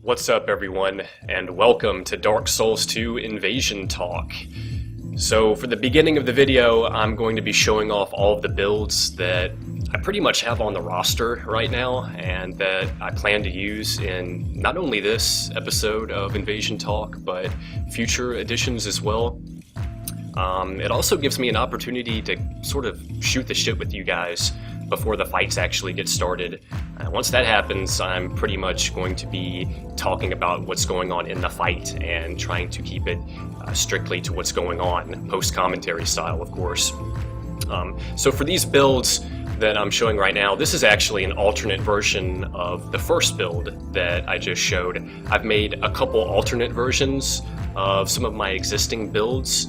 What's up everyone, and welcome to Dark Souls 2 Invasion Talk. So for the beginning of the video, I'm going to be showing off all of the builds that I pretty much have on the roster right now, and that I plan to use in not only this episode of Invasion Talk, but future editions as well. It also gives me an opportunity to sort of shoot the shit with you guys before the fights actually get started. Once that happens, I'm pretty much going to be talking about what's going on in the fight and trying to keep it strictly to what's going on, post-commentary style, of course. So for these builds that I'm showing right now, this is actually an alternate version of the first build that I just showed. I've made a couple alternate versions of some of my existing builds,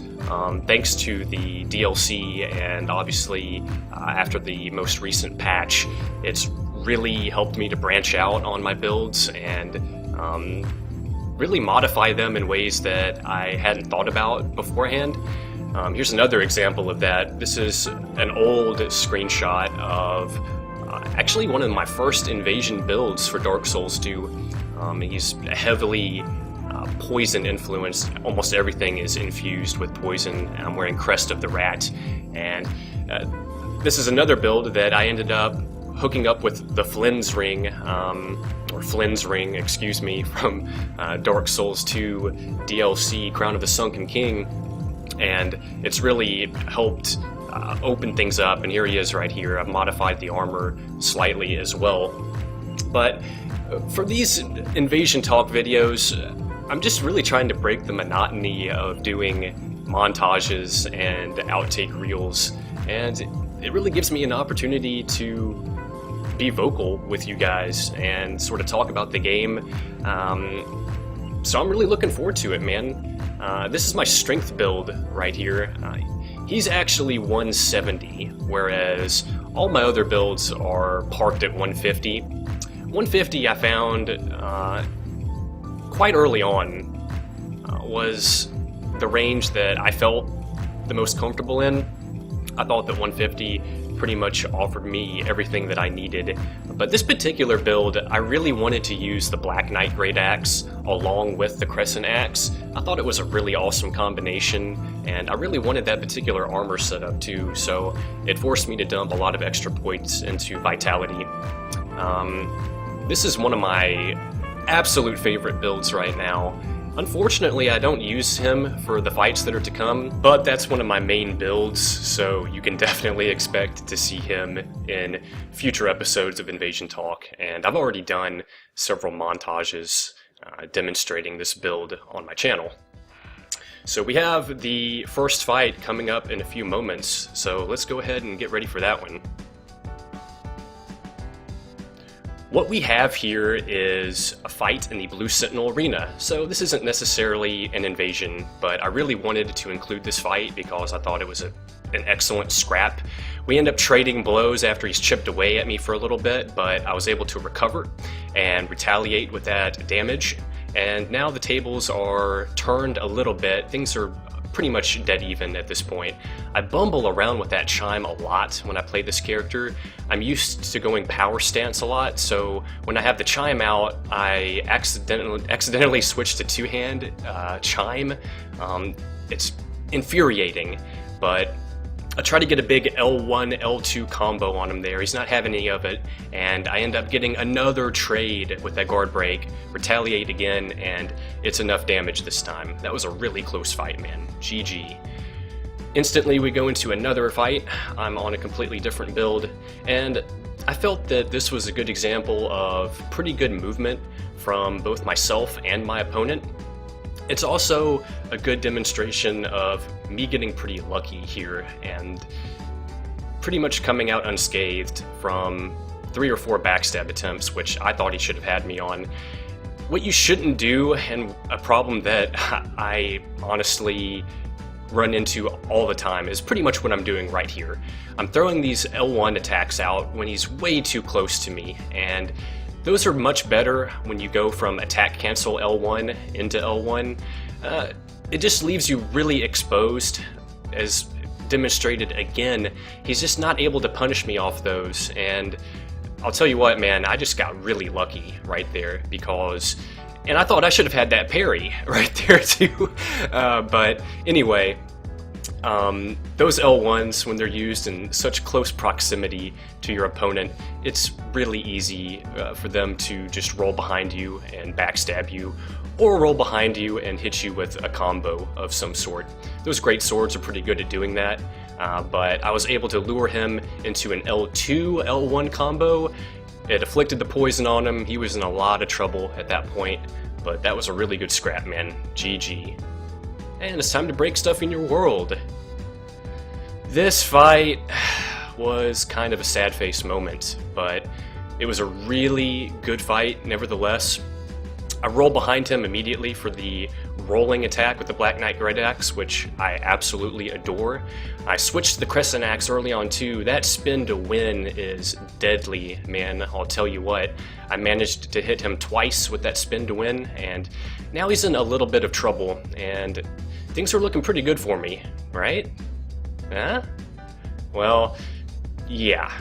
thanks to the DLC, and obviously after the most recent patch, it's really helped me to branch out on my builds and really modify them in ways that I hadn't thought about beforehand. Here's another example of that. This is an old screenshot of actually one of my first invasion builds for Dark Souls 2. He's heavily poison influenced. Almost everything is infused with poison. I'm wearing Crest of the Rat, and this is another build that I ended up hooking up with the Flynn's Ring, excuse me, from Dark Souls 2 DLC Crown of the Sunken King, and it's really helped open things up, and here he is right here. I've modified the armor slightly as well. But for these Invasion Talk videos, I'm just really trying to break the monotony of doing montages and outtake reels, and it really gives me an opportunity to be vocal with you guys and sort of talk about the game. So I'm really looking forward to it, man. This is my strength build right here. He's actually 170, whereas all my other builds are parked at 150. 150 I found quite early on was the range that I felt the most comfortable in. I thought that 150 pretty much offered me everything that I needed. But this particular build, I really wanted to use the Black Knight Great Axe along with the Crescent Axe. I thought it was a really awesome combination, and I really wanted that particular armor setup too, so it forced me to dump a lot of extra points into Vitality. This is one of my absolute favorite builds right now. Unfortunately, I don't use him for the fights that are to come, but that's one of my main builds, so you can definitely expect to see him in future episodes of Invasion Talk, and I've already done several montages demonstrating this build on my channel. So we have the first fight coming up in a few moments, so let's go ahead and get ready for that one. What we have here is a fight in the Blue Sentinel Arena, so this isn't necessarily an invasion, but I really wanted to include this fight because I thought it was an excellent scrap. We end up trading blows after he's chipped away at me for a little bit, but I was able to recover and retaliate with that damage, and now the tables are turned a little bit. Things are pretty much dead even at this point. I bumble around with that chime a lot when I play this character. I'm used to going power stance a lot, so when I have the chime out, I accidentally switch to two-hand chime. It's infuriating, but I try to get a big L1, L2 combo on him there. He's not having any of it, and I end up getting another trade with that guard break, retaliate again, and it's enough damage this time. That was a really close fight, man. GG. Instantly we go into another fight. I'm on a completely different build, and I felt that this was a good example of pretty good movement from both myself and my opponent. It's also a good demonstration of me getting pretty lucky here and pretty much coming out unscathed from 3 or 4 backstab attempts, which I thought he should have had me on. What you shouldn't do, and a problem that I honestly run into all the time, is pretty much what I'm doing right here. I'm throwing these L1 attacks out when he's way too close to me, and those are much better when you go from attack cancel L1 into L1. It just leaves you really exposed. As demonstrated again, he's just not able to punish me off those, and I'll tell you what, man, I just got really lucky right there, because And I thought I should have had that parry right there too. But anyway, those L1s, when they're used in such close proximity to your opponent, it's really easy for them to just roll behind you and backstab you, or roll behind you and hit you with a combo of some sort. Those great swords are pretty good at doing that, but I was able to lure him into an L2, L1 combo. It afflicted the poison on him. He was in a lot of trouble at that point, but that was a really good scrap, man. GG. And it's time to break stuff in your world. This fight was kind of a sad face moment, but it was a really good fight nevertheless. I rolled behind him immediately for the rolling attack with the Black Knight Great Axe, which I absolutely adore. I switched to the Crescent Axe early on too. That spin to win is deadly, man, I'll tell you what. I managed to hit him twice with that spin to win, and now he's in a little bit of trouble, and things are looking pretty good for me, right? Huh? Well, yeah.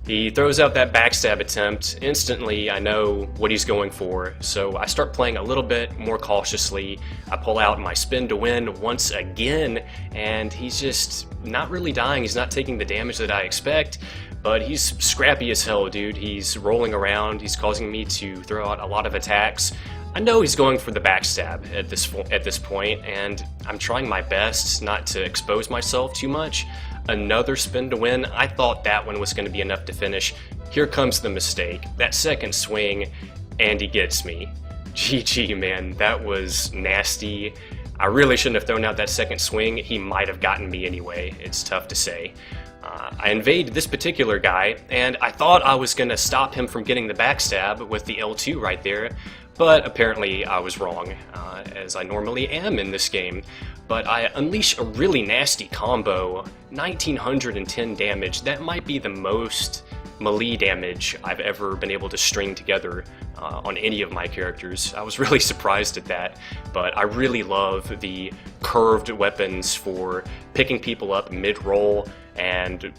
He throws out that backstab attempt. Instantly, I know what he's going for, so I start playing a little bit more cautiously. I pull out my spin to win once again, and he's just not really dying. He's not taking the damage that I expect, but he's scrappy as hell, dude. He's rolling around. He's causing me to throw out a lot of attacks. I know he's going for the backstab at this point, and I'm trying my best not to expose myself too much. Another spin to win. I thought that one was going to be enough to finish. Here comes the mistake. That second swing, and he gets me. GG, man. That was nasty. I really shouldn't have thrown out that second swing. He might have gotten me anyway. It's tough to say. I invaded this particular guy, and I thought I was going to stop him from getting the backstab with the L2 right there, but apparently I was wrong, as I normally am in this game. But I unleash a really nasty combo, 1910 damage. That might be the most melee damage I've ever been able to string together on any of my characters. I was really surprised at that, but I really love the curved weapons for picking people up mid-roll, and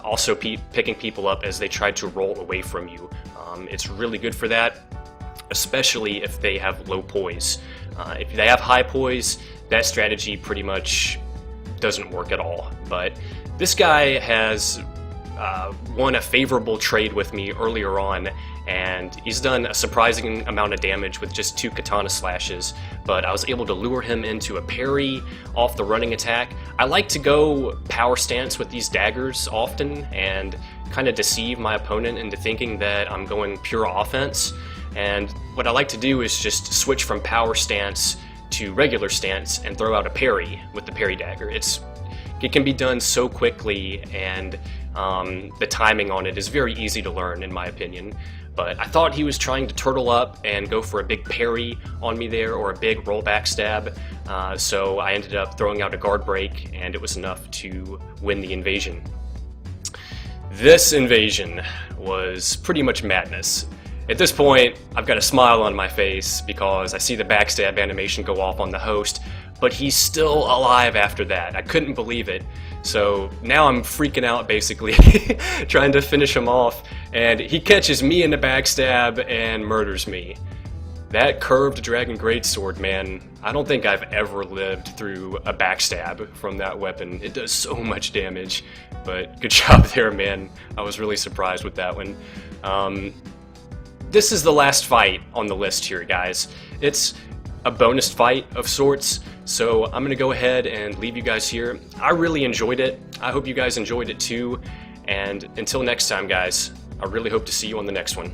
also picking people up as they try to roll away from you. It's really good for that, especially if they have low poise. If they have high poise, that strategy pretty much doesn't work at all. But this guy has won a favorable trade with me earlier on, and he's done a surprising amount of damage with just 2 katana slashes, but I was able to lure him into a parry off the running attack. I like to go power stance with these daggers often and kind of deceive my opponent into thinking that I'm going pure offense, and what I like to do is just switch from power stance to regular stance and throw out a parry with the parry dagger. It can be done so quickly, and the timing on it is very easy to learn, in my opinion. But I thought he was trying to turtle up and go for a big parry on me there, or a big rollback stab, so I ended up throwing out a guard break, and it was enough to win the invasion. This invasion was pretty much madness. At this point, I've got a smile on my face because I see the backstab animation go off on the host, but he's still alive after that. I couldn't believe it. So now I'm freaking out, basically, trying to finish him off, and he catches me in the backstab and murders me. That curved Dragon Greatsword, man, I don't think I've ever lived through a backstab from that weapon. It does so much damage, but good job there, man. I was really surprised with that one. This is the last fight on the list here, guys. It's a bonus fight of sorts, so I'm gonna go ahead and leave you guys here. I really enjoyed it. I hope you guys enjoyed it too, and until next time, guys, I really hope to see you on the next one.